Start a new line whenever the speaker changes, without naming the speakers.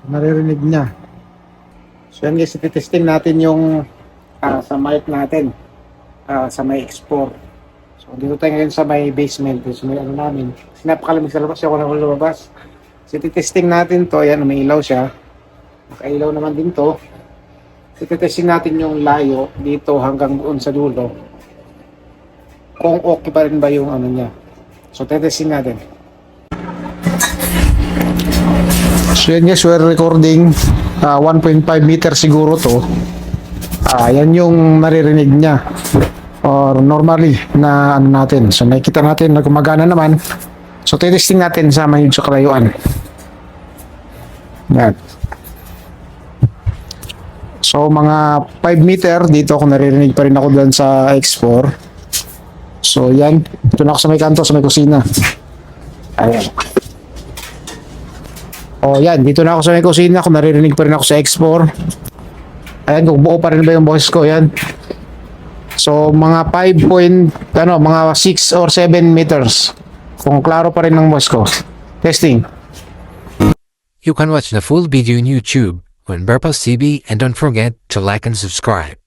Naririnig niya. So yan guys, ititesting natin yung sa mic natin, sa may export. So dito tayo ngayon sa may basement, so may ano namin. Kasi napakalamig sa labas, ako na lumabas. So ititesting natin to, ayan, may ilaw siya. Makailaw naman din to. So ititesting natin yung layo dito hanggang doon sa dulo. Kung okay pa rin ba yung ano niya. So ititesting natin. So yan guys, we're recording 1.5 meter siguro to. Yan yung naririnig niya or normally na ano natin. So nakikita natin na gumagana naman. So testing natin sa yun sa kalayuan. Yan. So mga 5 meter dito ako naririnig pa rin ako dyan sa X4. So yan, ito na ako sa may kanto, sa may kusina. Ayan. O yan, dito na ako sa may kusina, kung naririnig pa rin ako sa X4. Ayan, kung buo pa rin ba yung boses ko, yan. So mga 6 or 7 meters. Kung klaro pa rin ng boses ko. Testing.
You can watch the full video on YouTube on Purpose TV and don't forget to like and subscribe.